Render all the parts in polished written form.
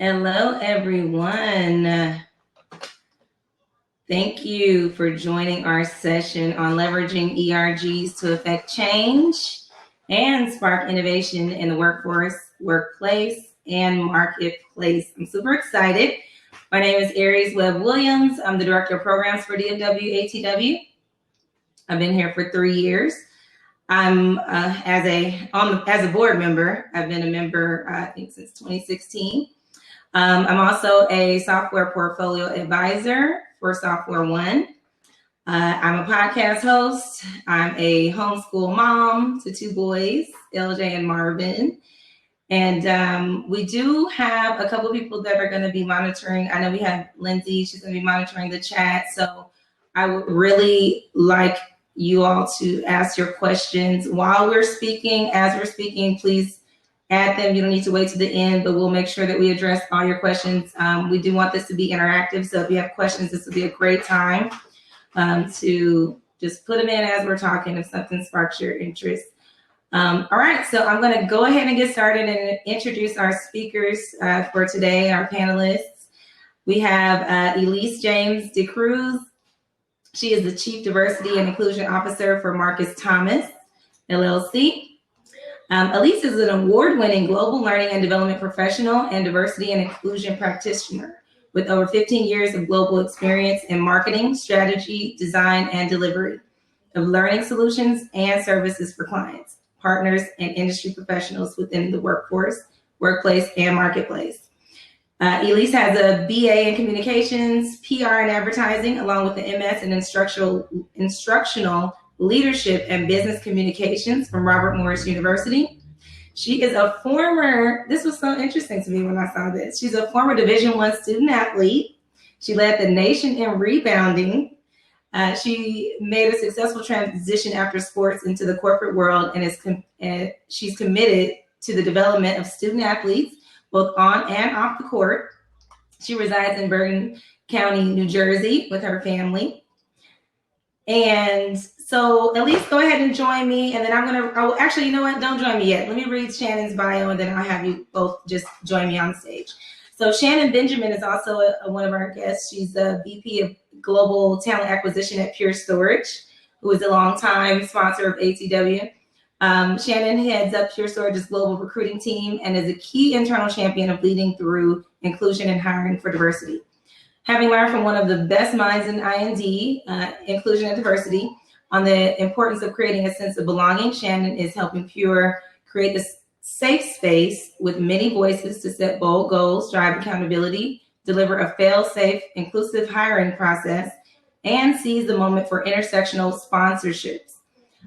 Hello, everyone. Thank you for joining our session on leveraging ERGs to affect change and spark innovation in the workforce, workplace, and marketplace. I'm super excited. My name is Aries WebbWilliams. I'm the Director of Programs for DFW, ATW. I've been here for 3 years. I'm as a board member. I've been a member, I think, since 2016. I'm also a software portfolio advisor for Software One. I'm a podcast host. I'm a homeschool mom to 2 boys, LJ and Marvin. And we do have a couple of people that are going to be monitoring. I know we have Lindsay. She's going to be monitoring the chat. So I would really like you all to ask your questions while we're speaking. As we're speaking, please add them. You don't need to wait to the end, but we'll make sure that we address all your questions. We do want this to be interactive. So if you have questions, this will be a great time to just put them in as we're talking if something sparks your interest. All right, so I'm going to go ahead and get started and introduce our speakers for today, our panelists. We have Elise JamesDeCruise. She is the Chief Diversity and Inclusion Officer for Marcus Thomas, LLC. Elise is an award-winning global learning and development professional and diversity and inclusion practitioner with over 15 years of global experience in marketing, strategy, design, and delivery of learning solutions and services for clients, partners, and industry professionals within the workforce, workplace, and marketplace. Elise has a BA in communications, PR and advertising, along with an MS in instructional leadership and business communications from Robert Morris University. She is a former, this was so interesting to me when I saw this. She's a former Division I student athlete. She led the nation in rebounding. She made a successful transition after sports into the corporate world and she's committed to the development of student athletes, both on and off the court. She resides in Bergen County, New Jersey with her family. And so Elise, go ahead and join me. And then actually, you know what? Don't join me yet. Let me read Shannon's bio and then I'll have you both just join me on stage. So Shannon Benjamin is also one of our guests. She's the VP of Global Talent Acquisition at Pure Storage, who is a longtime sponsor of ATW. Shannon heads up Pure Storage's global recruiting team and is a key internal champion of leading through inclusion and hiring for diversity. Having learned from one of the best minds in IND, inclusion and diversity, on the importance of creating a sense of belonging, Shannon is helping Pure create this safe space with many voices to set bold goals, drive accountability, deliver a fail-safe, inclusive hiring process, and seize the moment for intersectional sponsorships.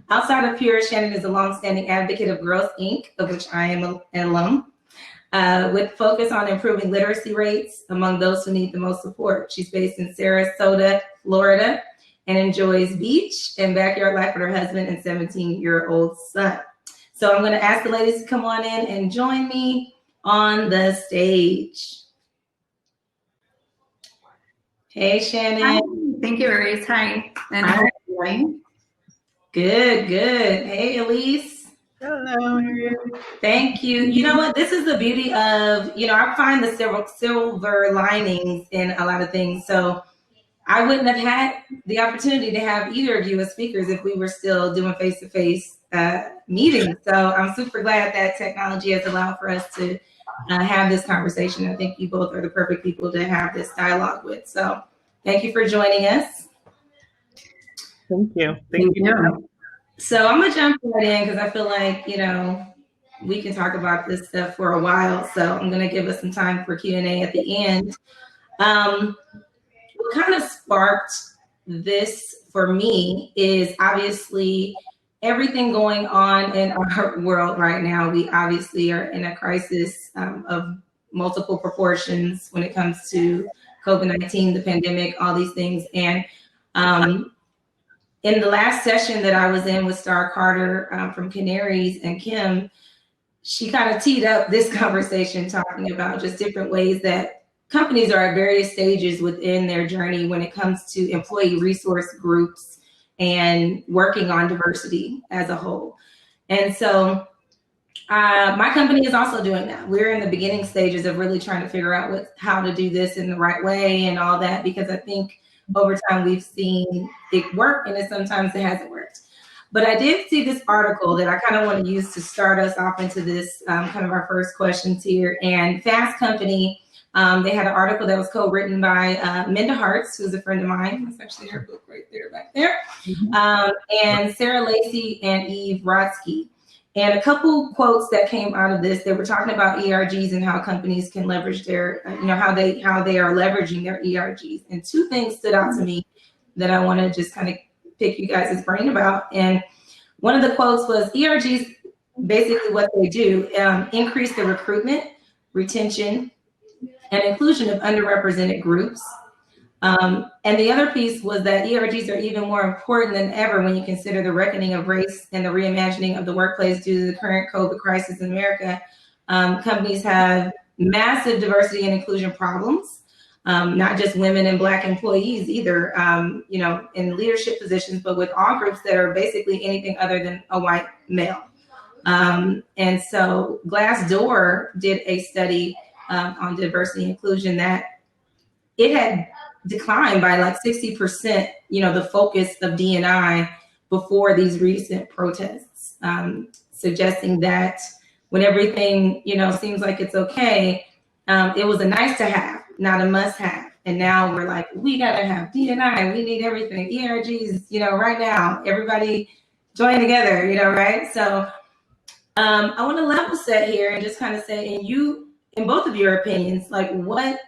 Outside of Pure, Shannon is a longstanding advocate of Growth Inc., of which I am an alum, with focus on improving literacy rates among those who need the most support. She's based in Sarasota, Florida, and enjoys beach and backyard life with her husband and 17-year-old son. So I'm going to ask the ladies to come on in and join me on the stage. Hey, Shannon. Hi. Thank you, Aries. Hi. And how are you doing? Good, good. Hey, Elise. Hello. Thank you. You know what? This is the beauty of, I find the silver linings in a lot of things. So I wouldn't have had the opportunity to have either of you as speakers if we were still doing face-to-face meetings. So I'm super glad that technology has allowed for us to have this conversation. I think you both are the perfect people to have this dialogue with. So thank you for joining us. Thank you. Thank you. So I'm gonna jump right in because I feel like, we can talk about this stuff for a while. So I'm gonna give us some time for Q&A at the end. What kind of sparked this for me is obviously everything going on in our world right now. We obviously are in a crisis of multiple proportions when it comes to COVID-19, the pandemic, all these things. And in the last session that I was in with Star Carter from Canaries and Kim, she kind of teed up this conversation talking about just different ways that companies are at various stages within their journey when it comes to employee resource groups and working on diversity as a whole. And so My company is also doing that. We're in the beginning stages of really trying to figure out how to do this in the right way and all that, because I think over time we've seen it work, and sometimes it hasn't worked. But I did see this article that I kind of want to use to start us off into this kind of our first questions here. And Fast Company, they had an article that was co-written by Minda Hartz, who's a friend of mine. That's actually her book right there, back there. And Sarah Lacey and Eve Rodsky. And a couple quotes that came out of this, they were talking about ERGs and how companies can leverage their, how they are leveraging their ERGs. And two things stood out to me that I want to just kind of pick you guys' brain about. And one of the quotes was, ERGs, basically what they do, increase the recruitment, retention, and inclusion of underrepresented groups. And the other piece was that ERGs are even more important than ever when you consider the reckoning of race and the reimagining of the workplace due to the current COVID crisis in America. Companies have massive diversity and inclusion problems, not just women and Black employees either, in leadership positions, but with all groups that are basically anything other than a white male. And so Glassdoor did a study on diversity and inclusion that it had declined by like 60%, the focus of D&I before these recent protests, suggesting that when everything, seems like it's okay, it was a nice to have, not a must have. And now we're like, we gotta have D&I, we need everything, ERGs, right now, everybody join together, right? So I want to level set here and just kind of say, in both of your opinions, like, what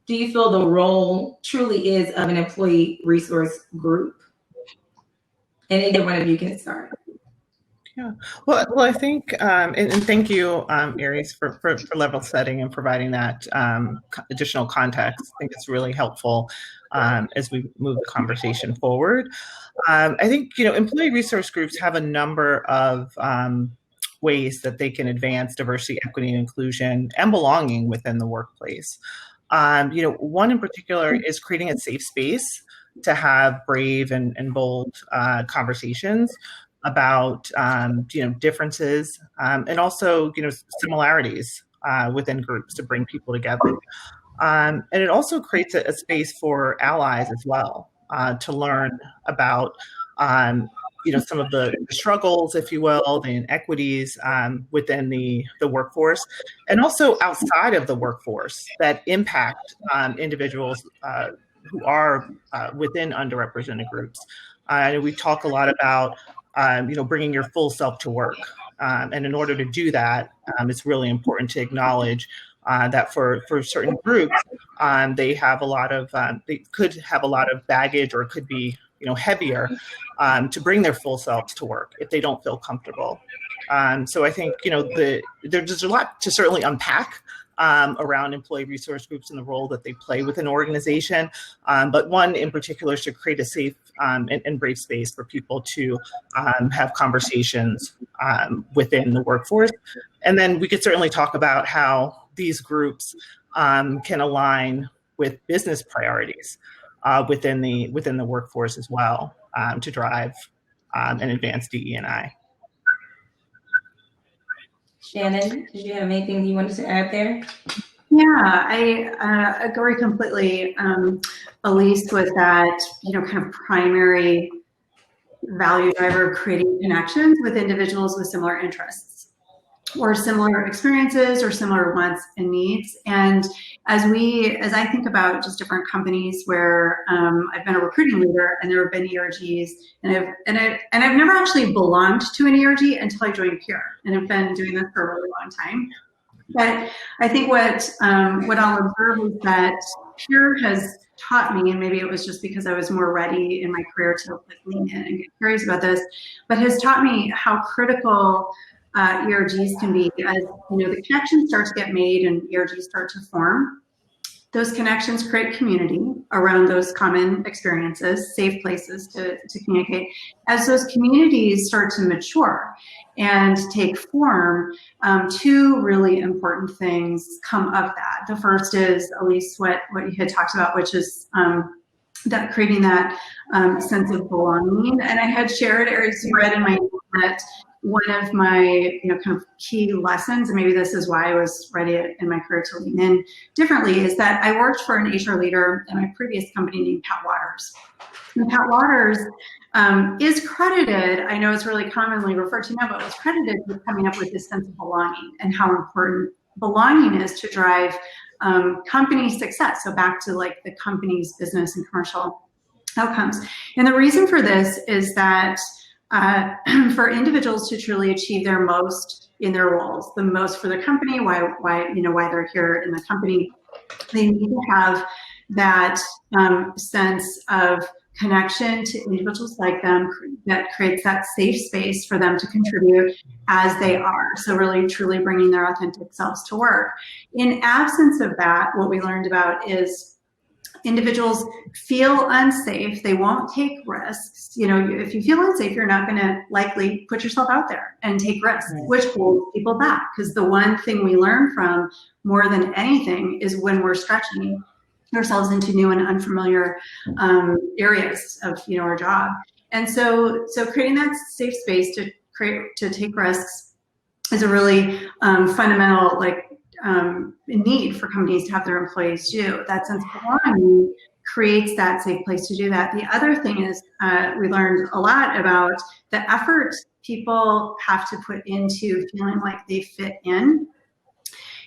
do you feel the role truly is of an employee resource group? And either one of you can start. Yeah, well, I think, and thank you, Aries, for level setting and providing that additional context. I think it's really helpful as we move the conversation forward. I think, employee resource groups have a number of ways that they can advance diversity, equity, and inclusion and belonging within the workplace. One in particular is creating a safe space to have brave and bold conversations about, differences and also, similarities within groups to bring people together. And it also creates a space for allies as well to learn about, some of the struggles, if you will, the inequities within the workforce, and also outside of the workforce that impact individuals who are within underrepresented groups. We talk a lot about, bringing your full self to work. And in order to do that, it's really important to acknowledge that for certain groups, they have a lot of, they could have a lot of baggage, or it could be, heavier to bring their full selves to work if they don't feel comfortable. So I think, there's a lot to certainly unpack around employee resource groups and the role that they play within an organization. But one in particular is to create a safe and brave space for people to have conversations within the workforce. And then we could certainly talk about how these groups can align with business priorities within the workforce as well to drive and advance DE&I. Shannon, did you have anything you wanted to add there? Yeah, I agree completely, Elise, with that, kind of primary value driver of creating connections with individuals with similar interests or similar experiences or similar wants and needs. And as I think about just different companies where I've been a recruiting leader and there have been ERGs, and I've never actually belonged to an ERG until I joined Pure, and I've been doing this for a really long time. But I think what I'll observe is that Pure has taught me, and maybe it was just because I was more ready in my career to lean in and get curious about this, but has taught me how critical ERGs can be as the connections start to get made and ERGs start to form. Those connections create community around those common experiences, safe places to communicate. As those communities start to mature and take form, two really important things come of that. The first is, Elise, what you had talked about, which is that creating that sense of belonging. And I had shared, Aries, you read in my that one of my, kind of key lessons, and maybe this is why I was ready in my career to lean in differently, is that I worked for an HR leader in my previous company named Pat Waters. And Pat Waters is credited, I know it's really commonly referred to now, but was credited with coming up with this sense of belonging and how important belonging is to drive company success. So back to like the company's business and commercial outcomes. And the reason for this is that for individuals to truly achieve their most in their roles, the most for the company, why they're here in the company, they need to have that sense of connection to individuals like them that creates that safe space for them to contribute as they are. So really, truly bringing their authentic selves to work. In absence of that, what we learned about is individuals feel unsafe. They won't take risks. If you feel unsafe, you're not going to likely put yourself out there and take risks, right, which holds people back. Because the one thing we learn from more than anything is when we're stretching ourselves into new and unfamiliar areas of our job. And so creating that safe space to take risks is a really fundamental need for companies to have their employees do. That sense of belonging creates that safe place to do that. The other thing is we learned a lot about the effort people have to put into feeling like they fit in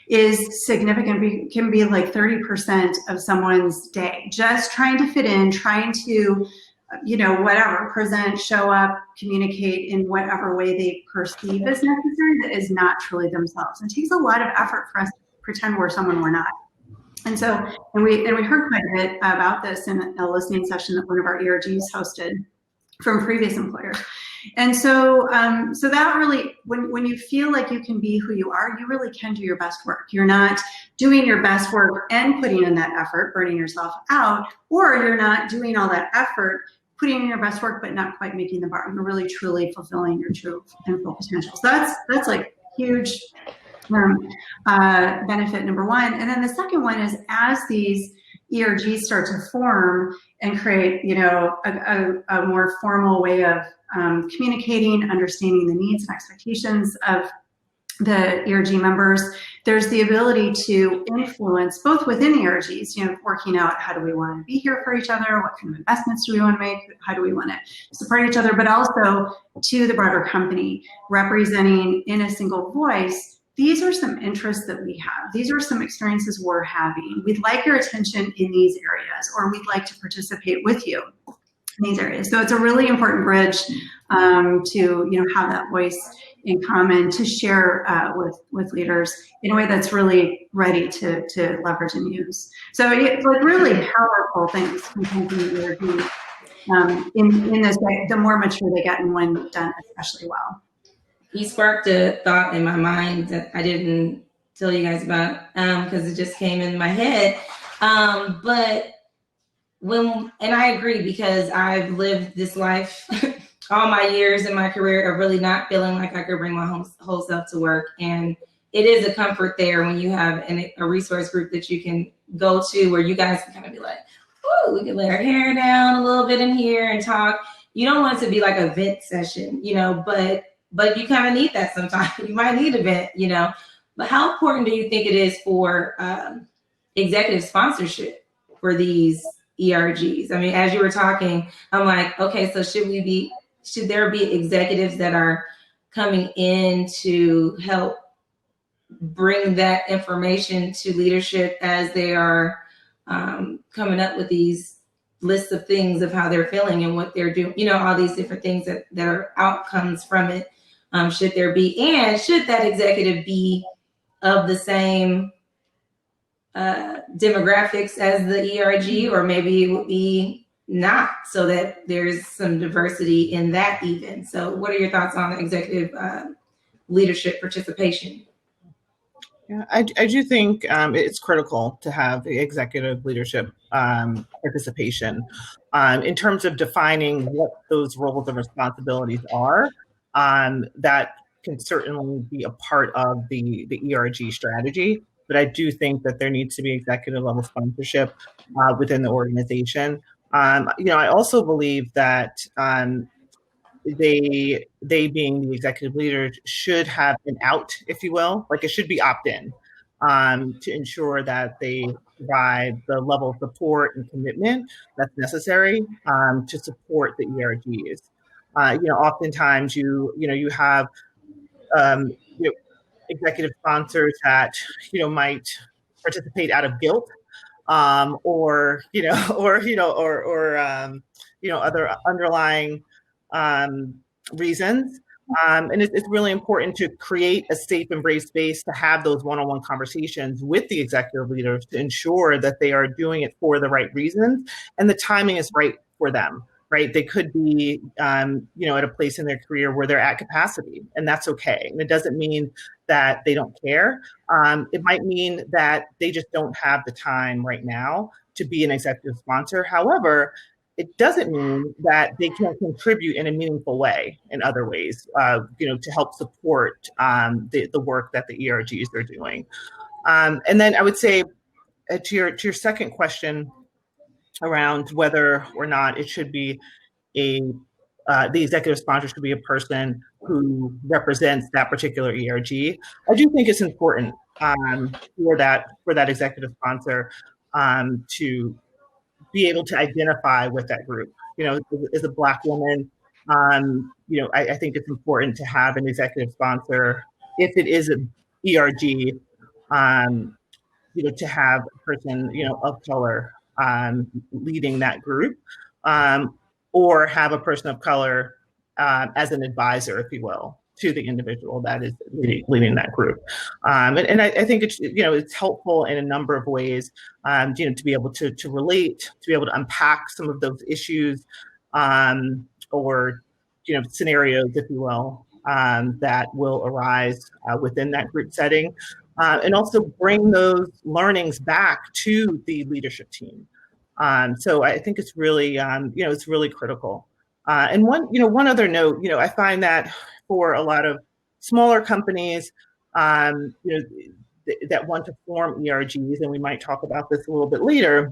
is significant. Can be like 30% of someone's day, just trying to fit in, trying to, present, show up, communicate in whatever way they perceive as necessary that is not truly themselves. It takes a lot of effort for us to pretend we're someone we're not. And so, we heard quite a bit about this in a listening session that one of our ERGs hosted from previous employers. And so that really, when you feel like you can be who you are, you really can do your best work. You're not doing your best work and putting in that effort, burning yourself out, or you're not doing all that effort, putting in your best work, but not quite making the bar. You're really, truly fulfilling your true and full potential. So that's like huge benefit number one. And then the second one is as these ERGs start to form and create, a more formal way of communicating, understanding the needs and expectations of the ERG members, there's the ability to influence both within ERGs, working out how do we want to be here for each other, what kind of investments do we want to make, how do we want to support each other, but also to the broader company, representing in a single voice. These are some interests that we have. These are some experiences we're having. We'd like your attention in these areas, or we'd like to participate with you in these areas. So it's a really important bridge to have that voice in common, to share with leaders in a way that's really ready to leverage and use. So it's like really powerful things in this way. The more mature they get and when done especially well. You sparked a thought in my mind that I didn't tell you guys about because it just came in my head. But and I agree, because I've lived this life all my years in my career of really not feeling like I could bring my whole self to work. And it is a comfort there when you have a resource group that you can go to where you guys can kind of be like, oh, we can lay our hair down a little bit in here and talk. You don't want it to be like a vent session, but you kind of need that sometimes. You might need a vent, But how important do you think it is for executive sponsorship for these ERGs? I mean, as you were talking, I'm like, okay, so should there be executives that are coming in to help bring that information to leadership as they are coming up with these lists of things of how they're feeling and what they're doing, all these different things that are outcomes from it? Should there be, and should that executive be of the same demographics as the ERG, or maybe it would be not, so that there's some diversity in that even? So what are your thoughts on executive leadership participation? Yeah, I do think it's critical to have the executive leadership participation in terms of defining what those roles and responsibilities are. That can certainly be a part of the ERG strategy, but I do think that there needs to be executive level sponsorship within the organization. I also believe that they being the executive leaders should have an out, if you will, like it should be opt-in, to ensure that they provide the level of support and commitment that's necessary to support the ERGs. Oftentimes you have executive sponsors that might participate out of guilt, or other underlying reasons. And it's really important to create a safe and brave space to have those one-on-one conversations with the executive leaders to ensure that they are doing it for the right reasons and the timing is right for them. Right? They could be, at a place in their career where they're at capacity, and that's okay. And it doesn't mean that they don't care. It might mean that they just don't have the time right now to be an executive sponsor. However, it doesn't mean that they can't contribute in a meaningful way in other ways, to help support the work that the ERGs are doing. And then I would say to your second question around whether or not it should be the executive sponsor should be a person who represents that particular ERG. I do think it's important for that executive sponsor to be able to identify with that group. As a Black woman, I think it's important to have an executive sponsor if it is an ERG, to have a person of color leading that group, or have a person of color as an advisor, if you will, to the individual that is leading that group. And I think it's helpful in a number of ways, to be able to relate, to be able to unpack some of those issues, or scenarios, if you will, that will arise within that group setting. And also bring those learnings back to the leadership team. So I think it's really, it's really critical. And one other note, I find that for a lot of smaller companies, that want to form ERGs, and we might talk about this a little bit later,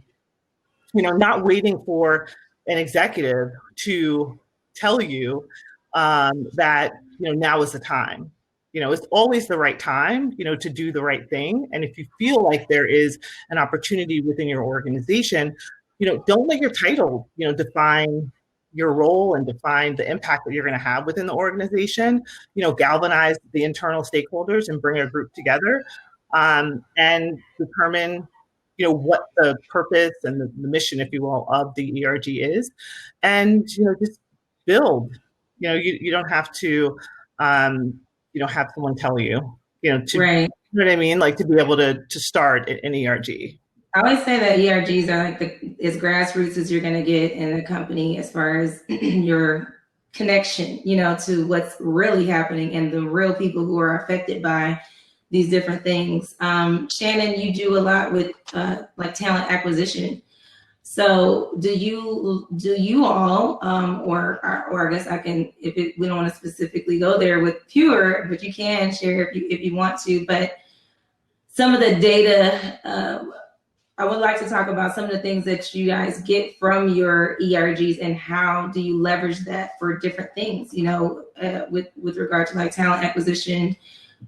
not waiting for an executive to tell you that, now is the time. It's always the right time, to do the right thing. And if you feel like there is an opportunity within your organization, don't let your title, define your role and define the impact that you're going to have within the organization. Galvanize the internal stakeholders and bring a group together, and determine, what the purpose and the mission, if you will, of the ERG is, and just build. You don't have to. Have someone tell you, Right. You know what I mean? Like to be able to start an ERG. I always say that ERGs are like as grassroots as you're going to get in the company as far as your connection, to what's really happening and the real people who are affected by these different things. Shannon, you do a lot with like talent acquisition. So do you all, or I guess I can, we don't want to specifically go there with Pure, but you can share if you want to, but some of the data, I would like to talk about some of the things that you guys get from your ERGs and how do you leverage that for different things, with regard to like talent acquisition.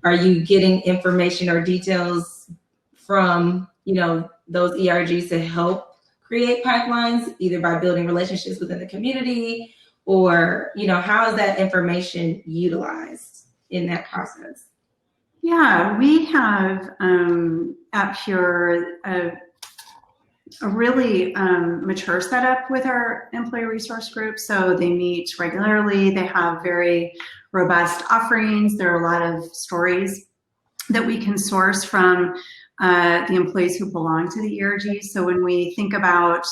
Are you getting information or details from, those ERGs to help create pipelines, either by building relationships within the community, or how is that information utilized in that process? Yeah, we have at Pure a really mature setup with our employee resource group. So they meet regularly. They have very robust offerings. There are a lot of stories that we can source from the employees who belong to the ERGs. So when we think about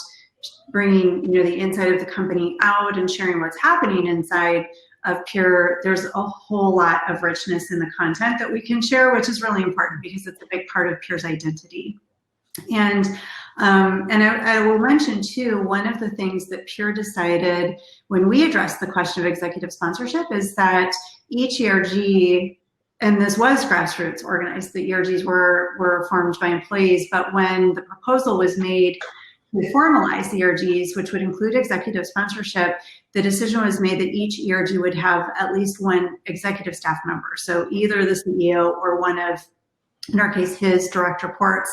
bringing the inside of the company out and sharing what's happening inside of Pure, there's a whole lot of richness in the content that we can share, which is really important because it's a big part of Pure's identity. And I will mention too, one of the things that Pure decided when we addressed the question of executive sponsorship is that each ERG, and this was grassroots organized, the ERGs were formed by employees, but when the proposal was made to formalize the ERGs, which would include executive sponsorship, the decision was made that each ERG would have at least one executive staff member. So either the CEO or one of, in our case, his direct reports.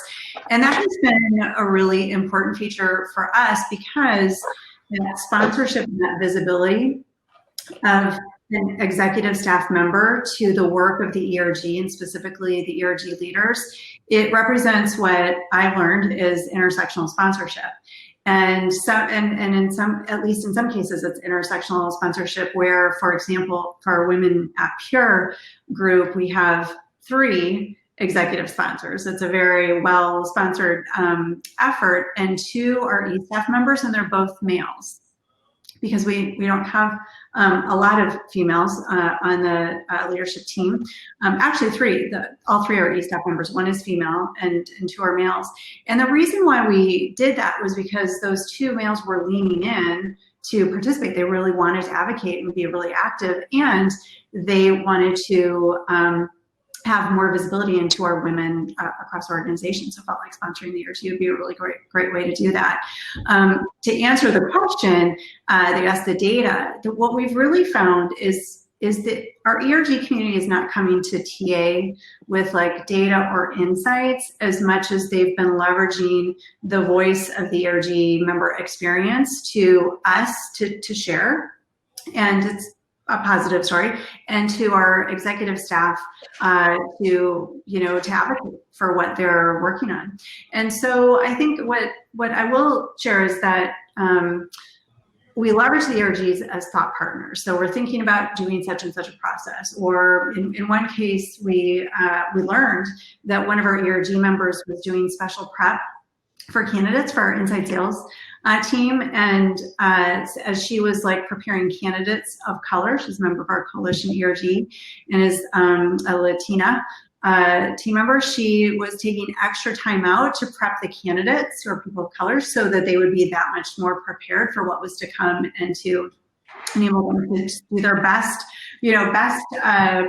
And that has been a really important feature for us because that sponsorship and that visibility of an executive staff member to the work of the ERG and specifically the ERG leaders, it represents what I learned is intersectional sponsorship. And in some, at least in some cases, it's intersectional sponsorship where, for example, for our Women at Pure group, we have 3 executive sponsors. It's a very well-sponsored effort, and 2 are E-staff members, and they're both males. Because we don't have a lot of females on the leadership team. Actually 3, all 3 are E-staff members. 1 is female and 2 are males. And the reason why we did that was because those 2 males were leaning in to participate. They really wanted to advocate and be really active, and they wanted to have more visibility into our women across our organization. So felt like sponsoring the ERG would be a really great way to do that. To answer the question, they asked the data. What we've really found is that our ERG community is not coming to TA with like data or insights as much as they've been leveraging the voice of the ERG member experience to us to share. And it's a positive story, and to our executive staff to advocate for what they're working on. And so I think what I will share is that we leverage the ERGs as thought partners. So we're thinking about doing such and such a process. Or in one case, we learned that one of our ERG members was doing special prep for candidates for our inside sales team, and as she was like preparing candidates of color, she's a member of our coalition ERG and is a Latina team member. She was taking extra time out to prep the candidates who are people of color so that they would be that much more prepared for what was to come and to enable them to do their best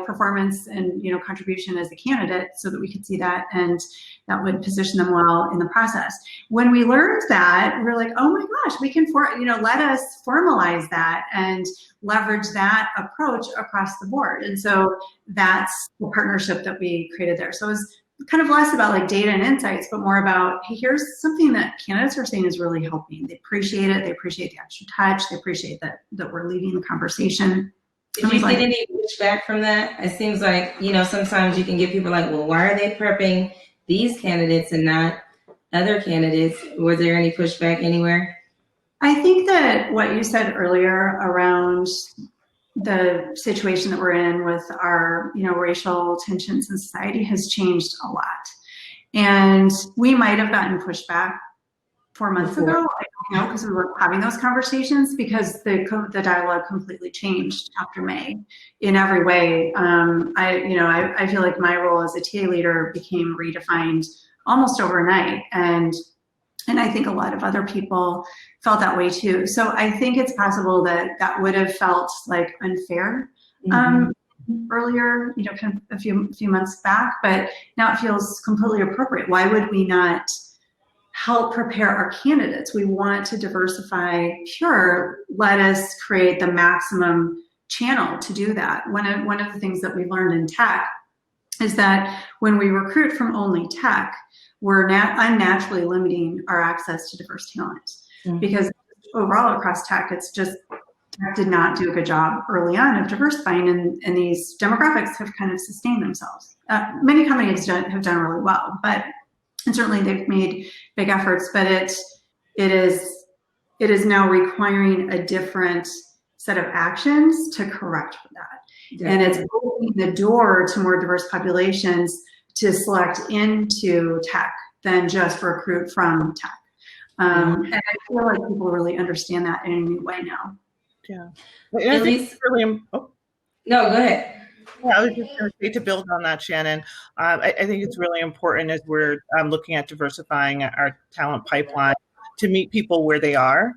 performance and contribution as a candidate, so that we could see that, and that would position them well in the process. When we learned that, we were like, oh my gosh, we can let us formalize that and leverage that approach across the board. And so that's the partnership that we created there. So it was kind of less about like data and insights, but more about, hey, here's something that candidates are saying is really helping. They appreciate it. They appreciate the extra touch. They appreciate that we're leading the conversation. Did you get any pushback from that? It seems like, sometimes you can get people like, well, why are they prepping these candidates and not other candidates? Was there any pushback anywhere? I think that what you said earlier around the situation that we're in with our, racial tensions in society has changed a lot. And we might have gotten pushback 4 months ago, I don't know, because we were having those conversations, because the dialogue completely changed after May in every way. I feel like my role as a TA leader became redefined almost overnight. And I think a lot of other people felt that way too. So I think it's possible that would have felt like unfair earlier, kind of a few months back, but now it feels completely appropriate. Why would we not help prepare our candidates? We want to diversify. Sure, let us create the maximum channel to do that. One of the things that we learned in tech is that when we recruit from only tech, we're unnaturally limiting our access to diverse talent. Because overall across tech, it's just tech did not do a good job early on of diversifying, and these demographics have kind of sustained themselves. Many companies have done really well, and certainly they've made big efforts, but it is now requiring a different set of actions to correct for that. Yeah. And it's opening the door to more diverse populations to select into tech than just recruit from tech. And I feel like people really understand that in a new way now. Yeah. And I think it's really, no, go ahead. Yeah, I was just going to say, to build on that, Shannon, I think it's really important as we're looking at diversifying our talent pipeline to meet people where they are.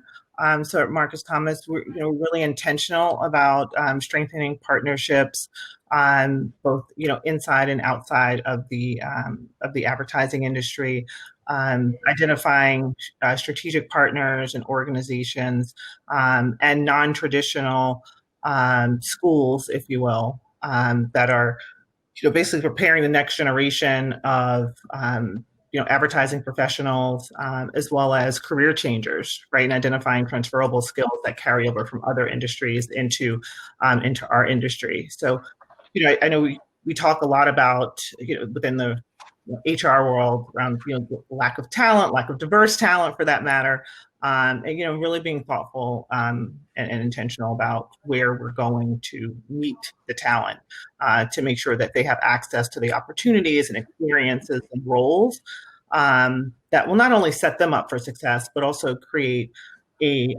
So at Marcus Thomas, we're really intentional about strengthening partnerships both inside and outside of the advertising industry. identifying strategic partners and organizations, and non-traditional schools, if you will, that are basically preparing the next generation of advertising professionals, as well as career changers, right? And identifying transferable skills that carry over from other industries into our industry. So, I know we talk a lot about, within the HR world around, lack of talent, lack of diverse talent for that matter, and, really being thoughtful and intentional about where we're going to meet the talent, to make sure that they have access to the opportunities and experiences and roles that will not only set them up for success, but also create a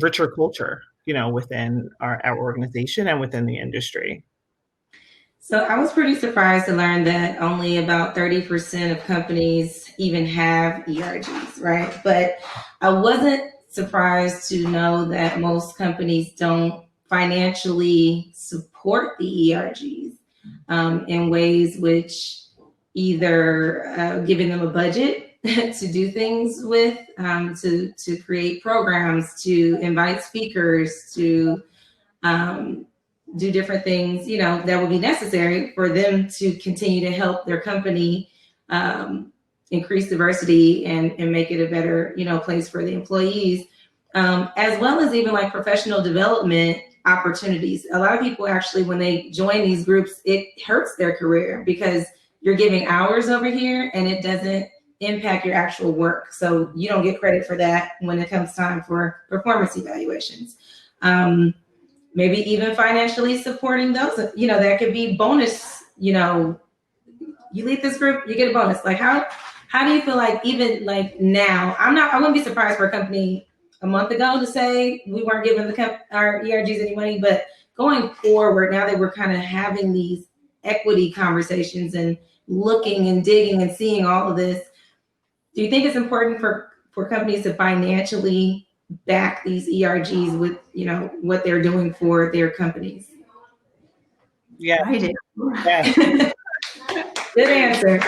richer culture, within our organization and within the industry. So I was pretty surprised to learn that only about 30% of companies even have ERGs, right? But I wasn't surprised to know that most companies don't financially support the ERGs in ways which either giving them a budget to do things with, to create programs, to invite speakers, to do different things, that will be necessary for them to continue to help their company increase diversity and make it a better, place for the employees, as well as even like professional development opportunities. A lot of people actually, when they join these groups, it hurts their career because you're giving hours over here and it doesn't impact your actual work. So you don't get credit for that when it comes time for performance evaluations. Maybe even financially supporting those, that could be bonus, you lead this group, you get a bonus. Like how do you feel like even like now, I wouldn't be surprised for a company a month ago to say we weren't giving our ERGs any money, but going forward, now that we're kind of having these equity conversations and looking and digging and seeing all of this, do you think it's important for companies to financially back these ERGs with, what they're doing for their companies? Yeah, I do. Yeah. Good answer.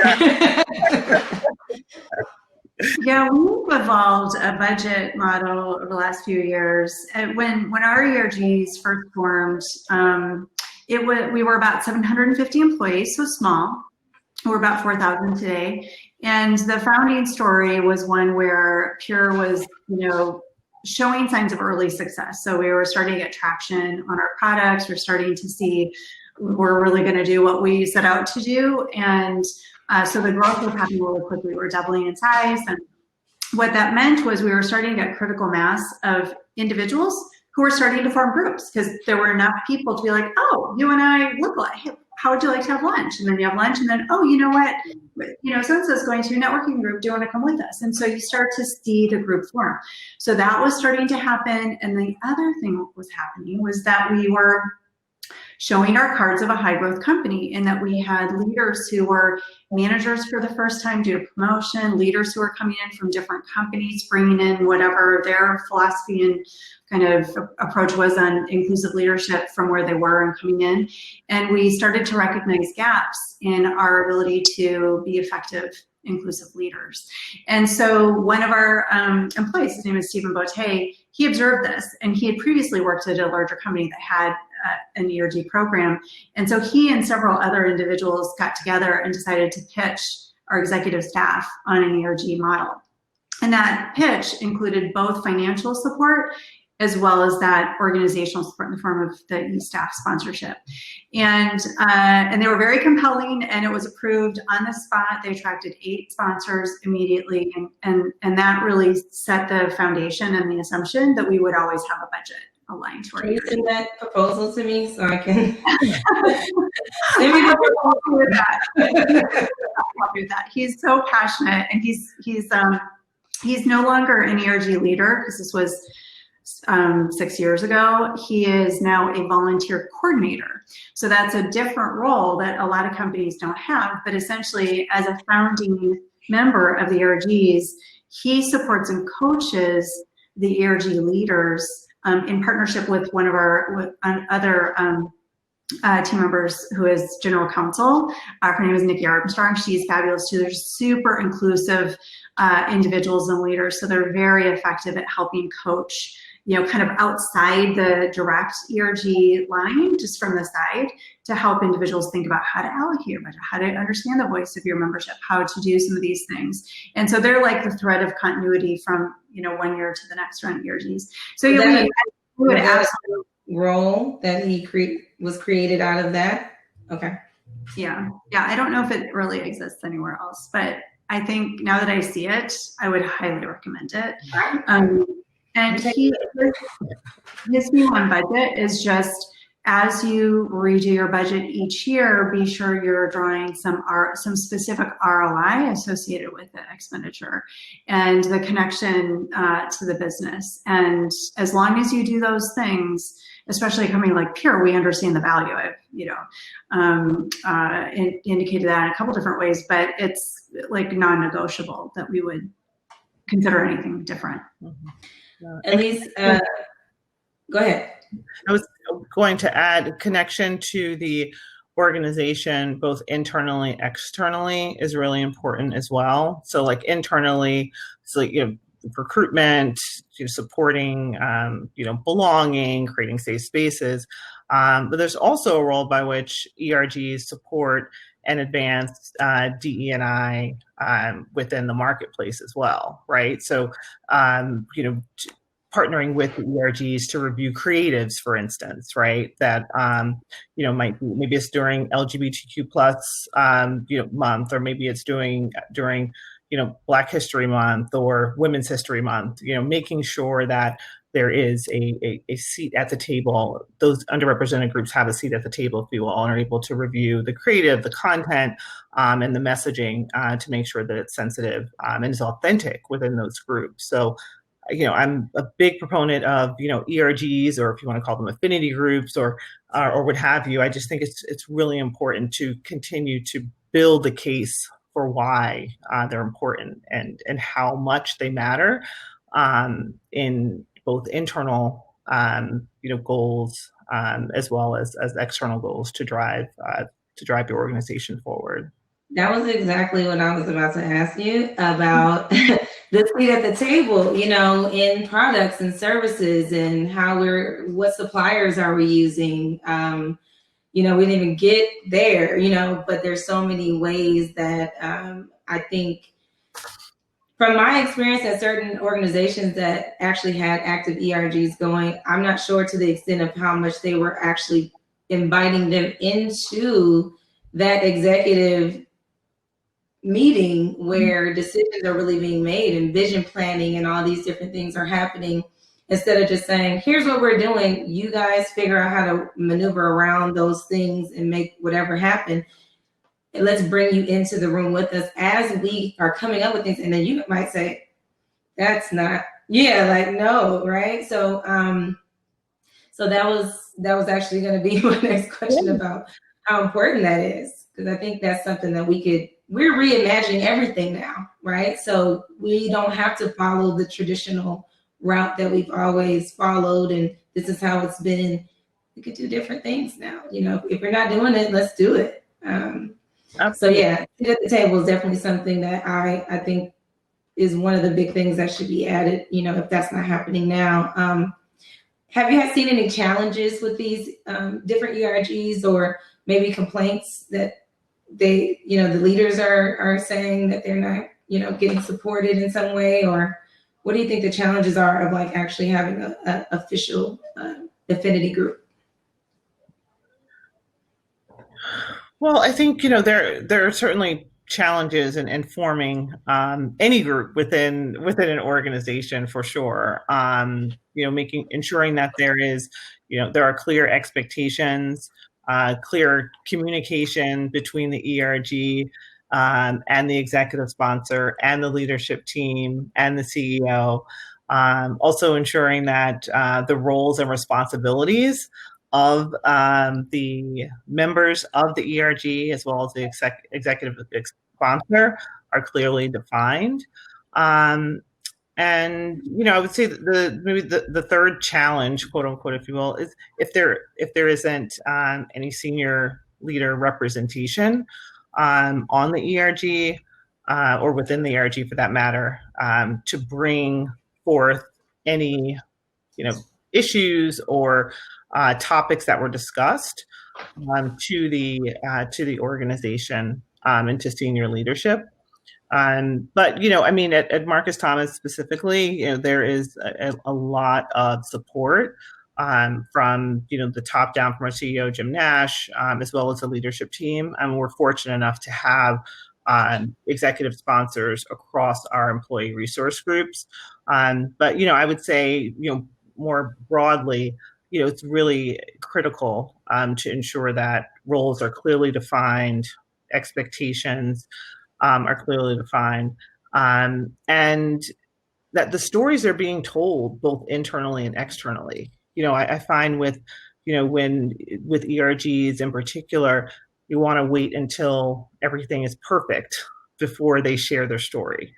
Yeah, we've evolved a budget model over the last few years. And when our ERGs first formed, we were about 750 employees, so small. We're about 4,000 today. And the founding story was one where Pure was, showing signs of early success. So we were starting to get traction on our products. We're starting to see we're really going to do what we set out to do. And so the growth was happening really quickly. We were doubling in size. And what that meant was we were starting to get critical mass of individuals who were starting to form groups because there were enough people to be like, oh, you and I look alike. Hey, how would you like to have lunch? And then you have lunch and then, oh, you know what? So-and-so is going to a networking group. Do you want to come with us? And so you start to see the group form. So that was starting to happen. And the other thing that was happening was that we were showing our cards of a high growth company in that we had leaders who were managers for the first time due to promotion, leaders who were coming in from different companies, bringing in whatever their philosophy and kind of approach was on inclusive leadership from where they were and coming in. And we started to recognize gaps in our ability to be effective inclusive leaders. And so one of our employees, his name is Stephen Botte, he observed this, and he had previously worked at a larger company that had an ERG program. And so he and several other individuals got together and decided to pitch our executive staff on an ERG model. And that pitch included both financial support as well as that organizational support in the form of the e-staff sponsorship. And they were very compelling, and it was approved on the spot. They attracted 8 sponsors immediately, and that really set the foundation and the assumption that we would always have a budget aligned to our. Can you send that proposal to me so I can send me the proposal with that. I'll do that. He's so passionate, and he's no longer an ERG leader because this was 6 years ago. He is now a volunteer coordinator. So that's a different role that a lot of companies don't have, but essentially as a founding member of the ERGs, he supports and coaches the ERG leaders in partnership with one of our other team members who is general counsel. Her name is Nikki Armstrong. She's fabulous too. They're super inclusive individuals and leaders, so they're very effective at helping coach, kind of outside the direct ERG line, just from the side, to help individuals think about how to allocate a budget, how to understand the voice of your membership, how to do some of these things. And so they're like the thread of continuity from 1 year to the next around ERGs. So we would absolutely role that he was created out of that. Okay. Yeah. I don't know if it really exists anywhere else, but I think now that I see it, I would highly recommend it. And his view on budget is just, as you redo your budget each year, be sure you're drawing some specific ROI associated with the expenditure and the connection to the business. And as long as you do those things, especially a company like Pure, we understand the value. I've indicated that in a couple different ways, but it's like non-negotiable that we would consider anything different. Mm-hmm. Elise, go ahead. I was going to add connection to the organization, both internally, externally, is really important as well. So like internally, it's like, recruitment, supporting, belonging, creating safe spaces. But there's also a role by which ERGs support and advance DE&I within the marketplace as well, right? So, partnering with the ERGs to review creatives, for instance, right? That, might be, maybe it's during LGBTQ plus, month, or maybe it's during Black History Month or Women's History Month, making sure that there is a seat at the table. Those underrepresented groups have a seat at the table, if you will, and are able to review the creative, the content, and the messaging to make sure that it's sensitive and is authentic within those groups. So, I'm a big proponent of, ERGs, or if you want to call them affinity groups or what have you. I just think it's really important to continue to build the case for why they're important and how much they matter in both internal, goals as well as external goals to drive your organization forward. That was exactly what I was about to ask you about. The seat at the table, in products and services, and what suppliers are we using? We didn't even get there, but there's so many ways that I think, from my experience at certain organizations that actually had active ERGs going, I'm not sure to the extent of how much they were actually inviting them into that executive meeting where decisions are really being made and vision planning and all these different things are happening, instead of just saying, here's what we're doing, you guys figure out how to maneuver around those things and make whatever happen. And let's bring you into the room with us as we are coming up with things. And then you might say, that's not, no, right? So so that was actually going to be my next question about how important that is, because I think that's something that we're reimagining everything now, right? So we don't have to follow the traditional route that we've always followed, and this is how it's been. We could do different things now. If we're not doing it, let's do it. So yeah, seat at the table is definitely something that I think is one of the big things that should be added, if that's not happening now. Have you seen any challenges with these different ERGs, or maybe complaints that the leaders are saying that they're not, getting supported in some way? Or what do you think the challenges are of actually having a official affinity group? Well, I think, there are certainly challenges in forming any group within an organization, for sure. Ensuring that there are clear expectations, clear communication between the ERG and the executive sponsor and the leadership team and the CEO. Also ensuring that the roles and responsibilities of the members of the ERG, as well as the executive sponsor, are clearly defined. And I would say that maybe the third challenge, quote unquote, if you will, is if there isn't any senior leader representation on the ERG or within the ERG for that matter, to bring forth any issues or topics that were discussed to the organization and to senior leadership. But at Marcus Thomas specifically, there is a lot of support from the top down from our CEO Jim Nash, as well as the leadership team, and we're fortunate enough to have executive sponsors across our employee resource groups. But I would say more broadly, it's really critical to ensure that roles are clearly defined, expectations are clearly defined, and that the stories are being told both internally and externally. I find with ERGs in particular, you want to wait until everything is perfect before they share their story.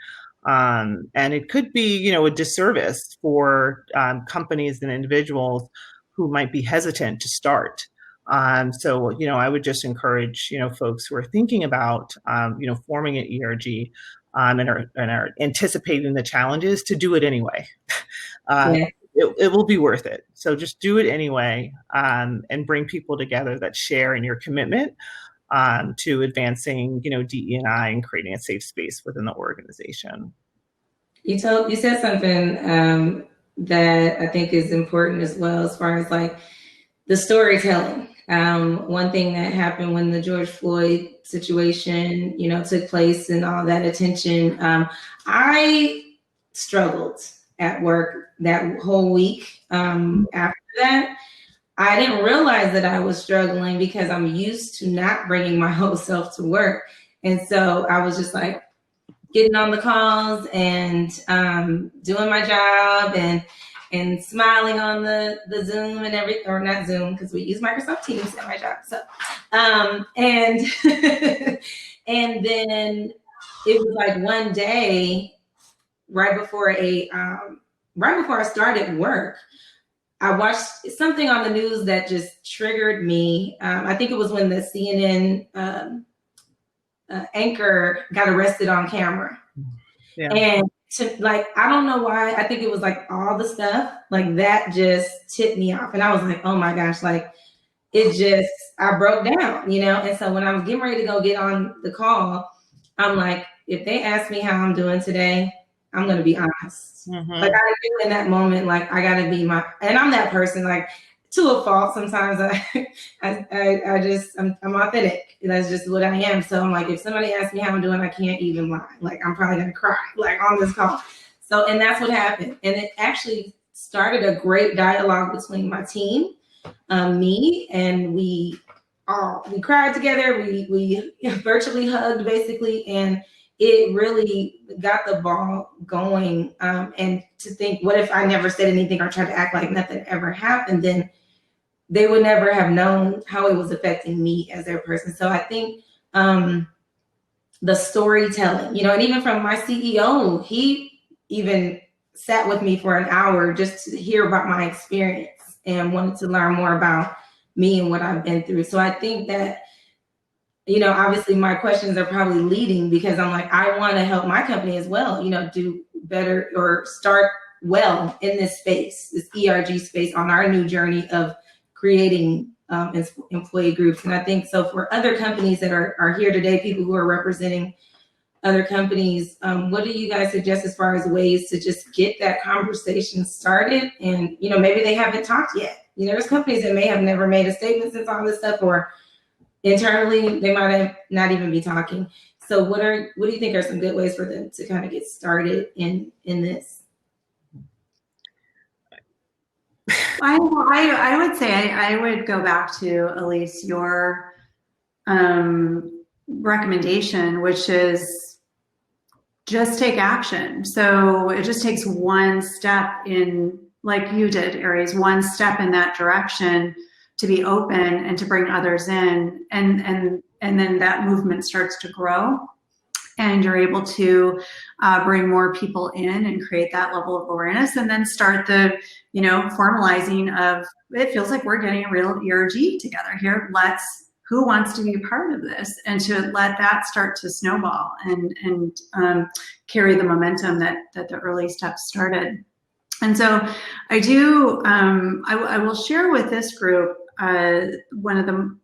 And it could be, a disservice for companies and individuals who might be hesitant to start. So, I would just encourage, folks who are thinking about, forming an ERG and are anticipating the challenges to do it anyway. It will be worth it. So just do it anyway, and bring people together that share in your commitment to advancing, DE&I and creating a safe space within the organization. You said something that I think is important as well, as far as like the storytelling. One thing that happened when the George Floyd situation, took place and all that attention, I struggled at work that whole week. After that, I didn't realize that I was struggling because I'm used to not bringing my whole self to work. And so I was just like getting on the calls and doing my job and smiling on the Zoom and everything, or not Zoom, because we use Microsoft Teams at my job. So, and and then it was like one day, right before I started work, I watched something on the news that just triggered me. I think it was when the CNN anchor got arrested on camera. Yeah. And I don't know why, I think it was like all the stuff like that just tipped me off. And I was like, oh my gosh, like I broke down, And so when I was getting ready to go get on the call, I'm like, if they ask me how I'm doing today, I'm going to be honest. Mm-hmm. Like I do in that moment, like I got to be and I'm that person, like to a fault. Sometimes I'm authentic. That's just what I am. So I'm like, if somebody asks me how I'm doing, I can't even lie. Like I'm probably going to cry like on this call. So, and that's what happened. And it actually started a great dialogue between my team, me, and we cried together. We virtually hugged basically. And it really got the ball going. And to think, what if I never said anything or tried to act like nothing ever happened? Then they would never have known how it was affecting me as their person. So I think the storytelling, and even from my CEO, he even sat with me for an hour just to hear about my experience and wanted to learn more about me and what I've been through. So I think that, obviously my questions are probably leading because I'm like, I want to help my company as well, do better or start well in this space, this ERG space on our new journey of creating employee groups. And I think so for other companies that are here today, people who are representing other companies, what do you guys suggest as far as ways to just get that conversation started? And, maybe they haven't talked yet. There's companies that may have never made a statement since all this stuff, or internally they might have not even be talking. So what do you think are some good ways for them to kind of get started in this? I would say I would go back to, Elise, your recommendation, which is just take action. So it just takes one step in, like you did, Aries, one step in that direction to be open and to bring others in, and then that movement starts to grow. and you're able to bring more people in and create that level of awareness, and then start the, formalizing of, it feels like we're getting a real ERG together here. Who wants to be a part of this? And to let that start to snowball and carry the momentum that the early steps started. And so I do, I will share with this group, one of the,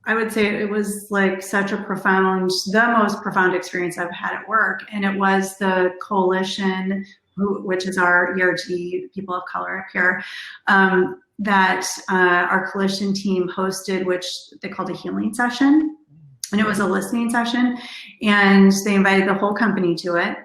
I would say it was like such a the most profound experience I've had at work. And it was the coalition, which is our ERG people of color up here, that our coalition team hosted, which they called a healing session. And it was a listening session, and they invited the whole company to it.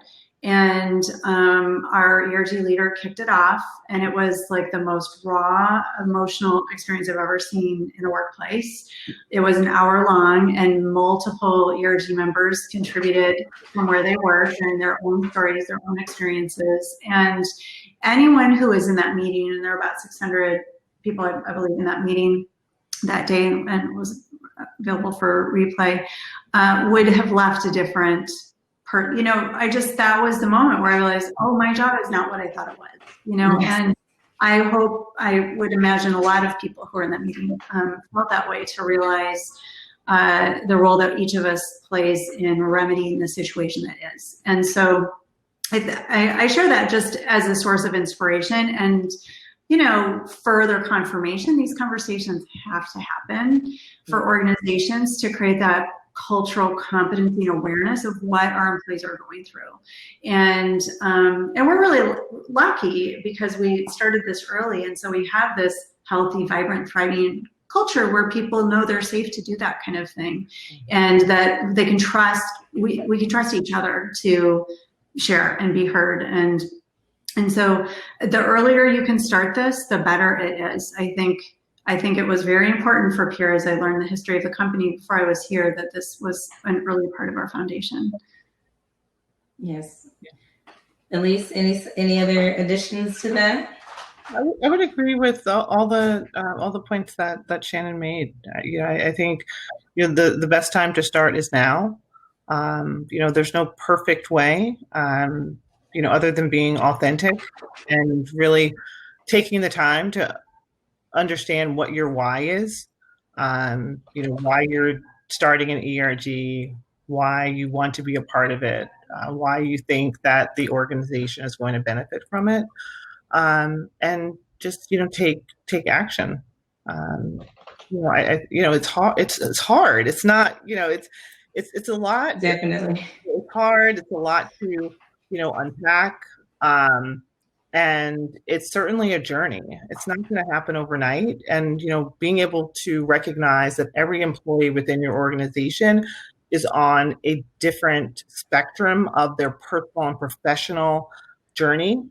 And our ERG leader kicked it off, and it was like the most raw emotional experience I've ever seen in a workplace. It was an hour long, and multiple ERG members contributed from where they were, sharing their own stories, their own experiences. And anyone who was in that meeting, and there were about 600 people, I believe, in that meeting that day, and was available for replay, would have left a different that was the moment where I realized, oh, my job is not what I thought it was, and I would imagine a lot of people who are in that meeting felt that way, to realize the role that each of us plays in remedying the situation that is. And so I share that just as a source of inspiration and, further confirmation. These conversations have to happen for organizations to create that cultural competency and awareness of what our employees are going through. And we're really lucky because we started this early. And so we have this healthy, vibrant, thriving culture where people know they're safe to do that kind of thing, and that they can trust, we can trust each other to share and be heard. And so the earlier you can start this, the better it is. I think it was very important for Pierre, as I learned the history of the company before I was here, that this was an early part of our foundation. Yes. Elise, any other additions to that? I would agree with all the points that Shannon made. I think the best time to start is now. There's no perfect way, other than being authentic and really taking the time to understand what your why is, why you're starting an ERG, why you want to be a part of it, why you think that the organization is going to benefit from it, and just take action. It's hard. It's hard. It's not. It's a lot. Definitely. It's hard. It's a lot to unpack. And it's certainly a journey. It's not going to happen overnight. And, being able to recognize that every employee within your organization is on a different spectrum of their personal and professional journey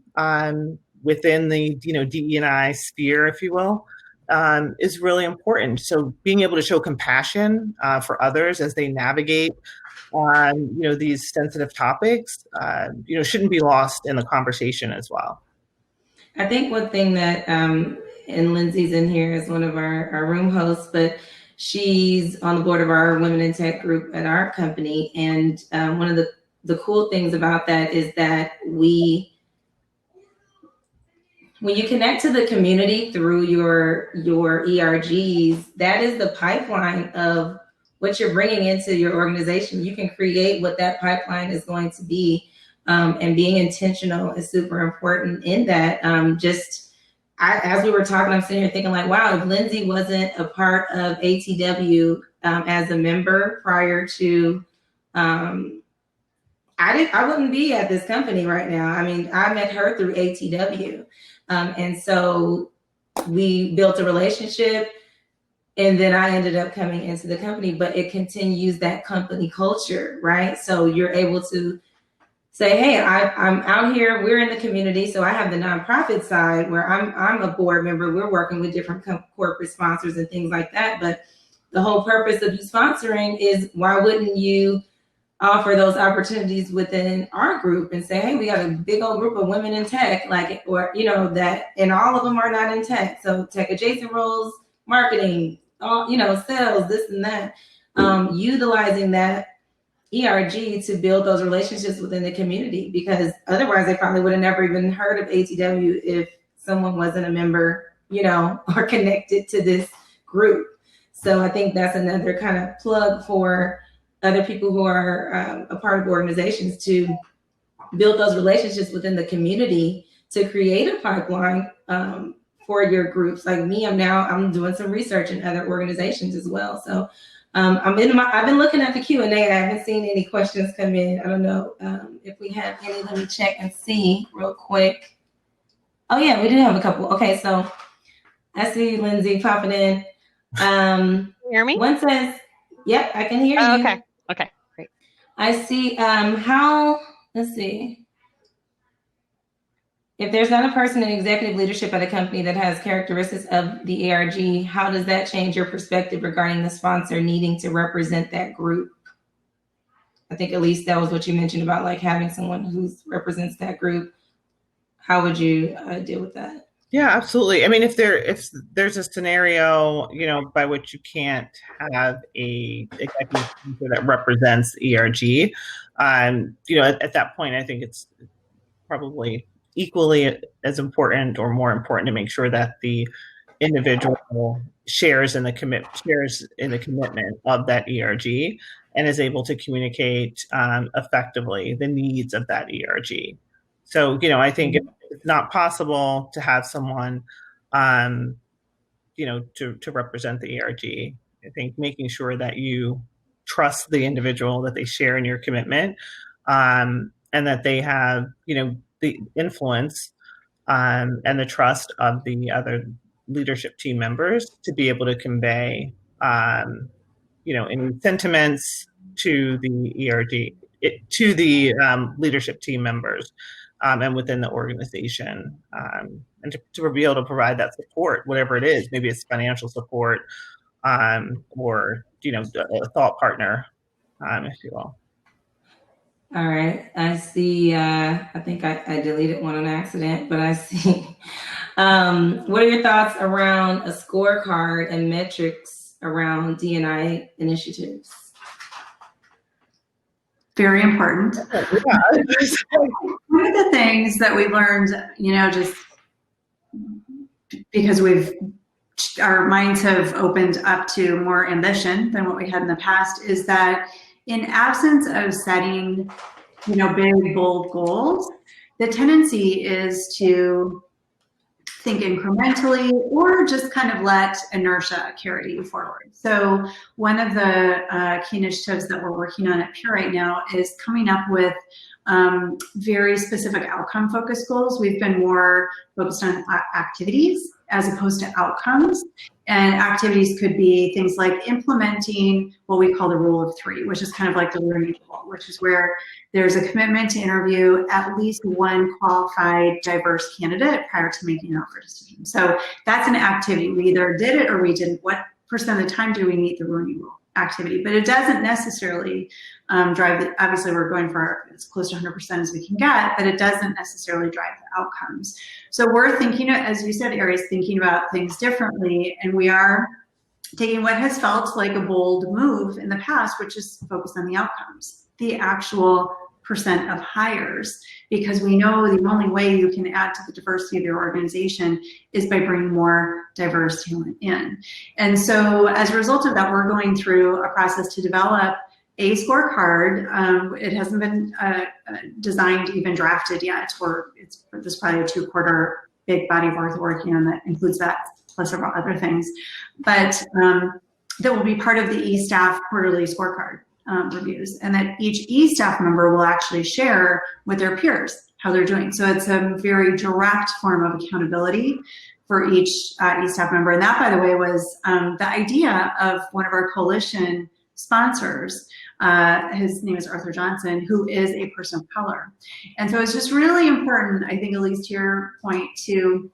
within the, DE&I sphere, if you will, is really important. So being able to show compassion for others as they navigate these sensitive topics, shouldn't be lost in the conversation as well. I think one thing that, and Lindsay's in here as one of our room hosts, but she's on the board of our Women in Tech group at our company. And one of the cool things about that is that when you connect to the community through your ERGs, that is the pipeline of what you're bringing into your organization. You can create what that pipeline is going to be. And being intentional is super important in that. As we were talking, I'm sitting here thinking like, wow, if Lindsay wasn't a part of ATW as a member prior to, I wouldn't be at this company right now. I mean, I met her through ATW. And so we built a relationship, and then I ended up coming into the company, but it continues that company culture, right? So you're able to say, hey, I'm out here, we're in the community. So I have the nonprofit side where I'm a board member. We're working with different corporate sponsors and things like that. But the whole purpose of you sponsoring is, why wouldn't you offer those opportunities within our group and say, hey, we got a big old group of women in tech, that, and all of them are not in tech. So tech adjacent roles, marketing, sales, this and that, utilizing that ERG to build those relationships within the community, because otherwise they probably would have never even heard of ATW if someone wasn't a member, or connected to this group. So I think that's another kind of plug for other people who are a part of organizations to build those relationships within the community to create a pipeline for your groups. Like me, I'm doing some research in other organizations as well. So I've been looking at the Q&A. I haven't seen any questions come in. I don't know if we have any. Let me check and see real quick. Oh yeah, we do have a couple. Okay, so I see Lindsay popping in. Can you hear me? One says, yep, I can hear you. Okay, great. I see let's see. If there's not a person in executive leadership at a company that has characteristics of the ARG, how does that change your perspective regarding the sponsor needing to represent that group? I think at least that was what you mentioned about like having someone who represents that group. How would you deal with that? Yeah, absolutely. I mean, if there's a scenario, by which you can't have a executive sponsor that represents ERG, at that point, I think it's probably equally as important or more important to make sure that the individual shares in the commitment of that ERG and is able to communicate effectively the needs of that ERG. So, I think if it's not possible to have someone, to represent the ERG, I think making sure that you trust the individual, that they share in your commitment, and that they have, the influence and the trust of the other leadership team members to be able to convey, any sentiments to the ERG, to the leadership team members and within the organization, and to be able to provide that support, whatever it is. Maybe it's financial support or, a thought partner, if you will. All right. I see. I think I deleted one on accident, but I see. What are your thoughts around a scorecard and metrics around D&I initiatives? Very important. One of the things that we've learned, just because our minds have opened up to more ambition than what we had in the past, is that in absence of setting, big, bold goals, the tendency is to think incrementally or just kind of let inertia carry you forward. So one of the key initiatives that we're working on at Pure right now is coming up with very specific outcome-focused goals. We've been more focused on activities as opposed to outcomes. And activities could be things like implementing what we call the rule of three, which is kind of like the learning tool, which is where there's a commitment to interview at least one qualified, diverse candidate prior to making an offer decision. So that's an activity. We either did it or we didn't. What percent of the time do we meet the learning rule activity? But it doesn't necessarily drive the, obviously we're going for as close to 100% as we can get, but it doesn't necessarily drive the outcomes. So we're thinking, as you said, Aries, thinking about things differently, and we are taking what has felt like a bold move in the past, which is focused on the outcomes, the actual percent of hires, because we know the only way you can add to the diversity of your organization is by bringing more diverse talent in. And so as a result of that, we're going through a process to develop a scorecard. It hasn't been designed, even drafted yet, or there's probably a 2-quarter big body of work we're working on that includes that, plus several other things. But that will be part of the e-staff quarterly scorecard reviews, and that each e-staff member will actually share with their peers how they're doing. So it's a very direct form of accountability for each e-staff member. And that, by the way, was the idea of one of our coalition sponsors. His name is Arthur Johnson, who is a person of color. And so it's just really important, I think, Elise, to your point, to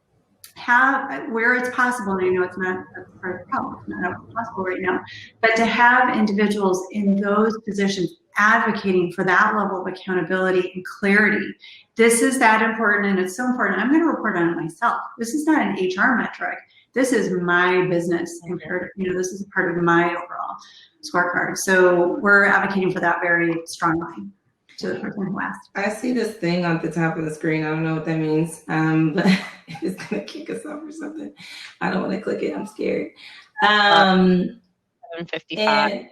have, where it's possible, and I know it's not a part of the problem, it's not possible right now, but to have individuals in those positions advocating for that level of accountability and clarity. This is that important, and it's so important. I'm going to report on it myself. This is not an HR metric. this is my business compared to, this is a part of my overall scorecard. So we're advocating for that very strongly to the person who asked. I see this thing on the top of the screen. I don't know what that means, but it's going to kick us off or something. I don't want to click it. I'm scared. 7:55.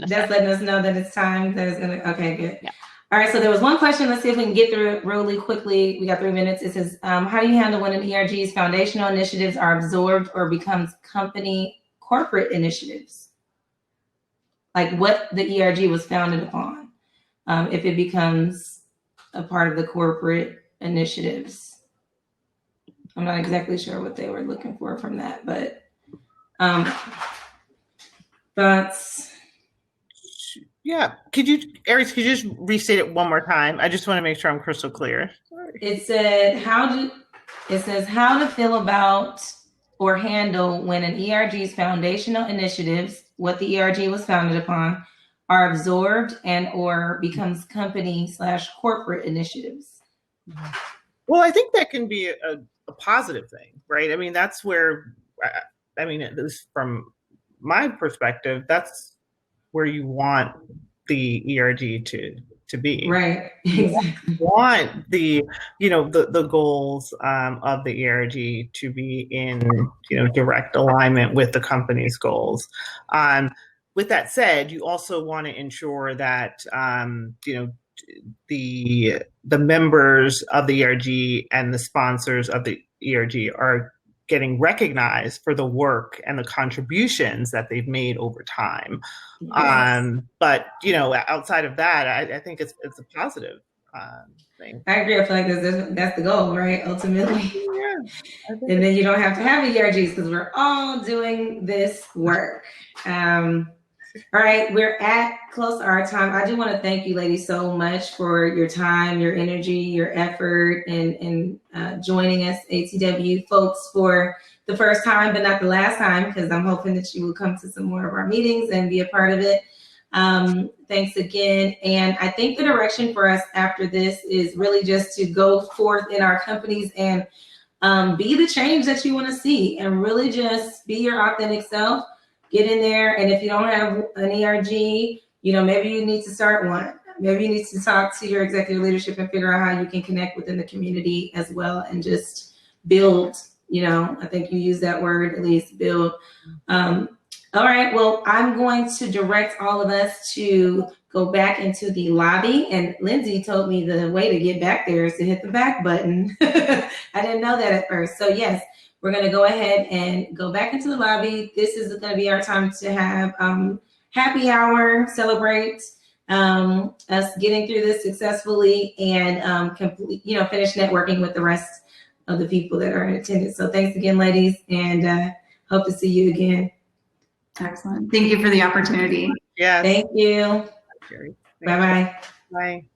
That's letting us know that it's time. That is going to, okay, good. Yeah. All right, so there was one question. Let's see if we can get through it really quickly. We got 3 minutes. It says, how do you handle when an ERG's foundational initiatives are absorbed or becomes company corporate initiatives? Like what the ERG was founded upon, if it becomes a part of the corporate initiatives. I'm not exactly sure what they were looking for from that, but thoughts? Yeah. Aries, could you just restate it one more time? I just want to make sure I'm crystal clear. It said, how to feel about or handle when an ERG's foundational initiatives, what the ERG was founded upon, are absorbed and or becomes company/corporate initiatives. Well, I think that can be a positive thing, right? I mean, that's where, at least from my perspective, that's where you want the ERG to be. Right. Exactly. You want the goals of the ERG to be in, direct alignment with the company's goals. With that said, you also want to ensure that, the members of the ERG and the sponsors of the ERG are getting recognized for the work and the contributions that they've made over time. Yes. But, outside of that, I think it's a positive thing. I agree. I feel like that's the goal, right? Ultimately. Yeah. And then you don't have to have ERGs because we're all doing this work. All right, we're at close to our time. I do want to thank you, ladies, so much for your time, your energy, your effort, and joining us, ATW folks, for the first time, but not the last time, because I'm hoping that you will come to some more of our meetings and be a part of it. Thanks again. And I think the direction for us after this is really just to go forth in our companies and be the change that you want to see, and really just be your authentic self. Get in there, and if you don't have an ERG, maybe you need to start one. Maybe you need to talk to your executive leadership and figure out how you can connect within the community as well, and just build. I think you use that word, at least build. All right, well, I'm going to direct all of us to go back into the lobby, and Lindsay told me the way to get back there is to hit the back button. I didn't know that at first, so yes. We're going to go ahead and go back into the lobby. This is going to be our time to have happy hour, celebrate us getting through this successfully, and finish networking with the rest of the people that are in attendance. So thanks again, ladies, and hope to see you again. Excellent. Thank you for the opportunity. Yeah. Thank you. Thank you. Bye-bye. Bye.